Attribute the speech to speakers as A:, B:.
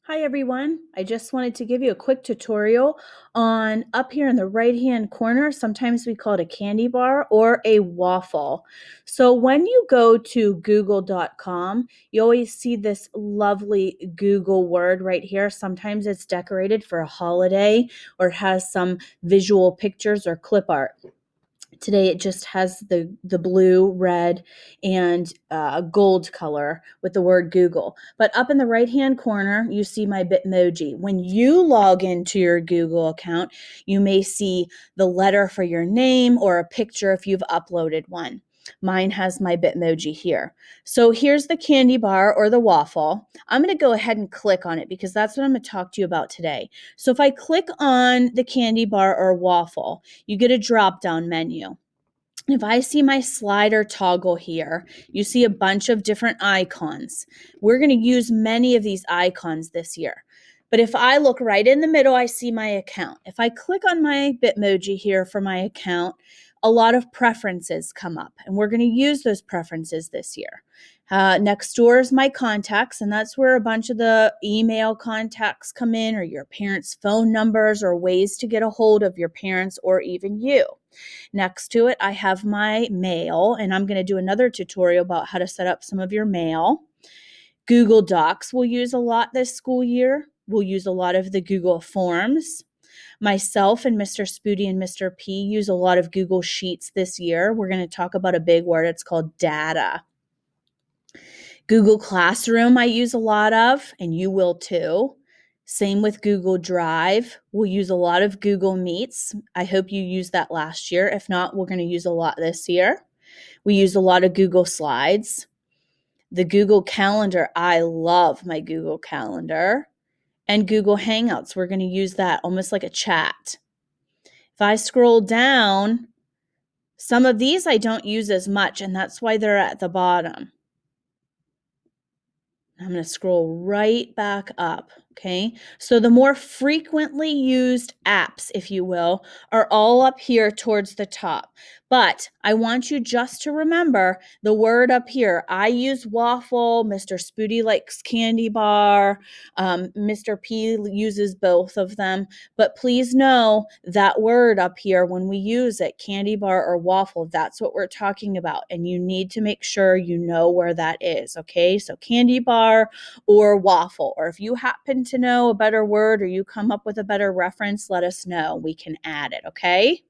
A: Hi everyone, I just wanted to give you a quick tutorial on up here in the right hand corner. Sometimes we call it a candy bar or a waffle. So when you go to google.com, you always see this lovely Google word right here. Sometimes it's decorated for a holiday or it has some visual pictures or clip art. Today it just has the blue, red, and gold color with the word Google. But up in the right-hand corner, you see my Bitmoji. When you log into your Google account, you may see the letter for your name or a picture if you've uploaded one. Mine has my Bitmoji here. So here's the candy bar or the waffle. I'm going to go ahead and click on it because that's what I'm going to talk to you about today. So if I click on the candy bar or waffle, you get a drop-down menu. If I see my slider toggle here, you see a bunch of different icons. We're going to use many of these icons this year. But if I look right in the middle, I see my account. If I click on my Bitmoji here for my account, a lot of preferences come up, and we're going to use those preferences this year. Next door is my contacts, and that's where a bunch of the email contacts come in, or your parents' phone numbers, or ways to get a hold of your parents or even you. Next to it, I have my mail, and I'm going to do another tutorial about how to set up some of your mail. Google Docs we'll use a lot this school year. We'll use a lot of the Google Forms. Myself and Mr. Spooty and Mr. P use a lot of Google Sheets this year. We're going to talk about a big word. It's called data. Google Classroom I use a lot of, and you will too. Same with Google Drive. We'll use a lot of Google Meets. I hope you used that last year. If not, we're going to use a lot this year. We use a lot of Google Slides. The Google Calendar, I love my Google Calendar. And Google Hangouts, we're going to use that almost like a chat. If I scroll down, some of these I don't use as much, and that's why they're at the bottom. I'm going to scroll right back up, okay? So the more frequently used apps, if you will, are all up here towards the top. But I want you just to remember the word up here. I use Waffle, Mr. Spooty likes Candy Bar, Mr. P uses both of them. But please know that word up here, when we use it, Candy Bar or Waffle, that's what we're talking about. And you need to make sure you know where that is, okay? So Candy Bar or Waffle. Or if you happen to know a better word or you come up with a better reference, let us know. We can add it, okay?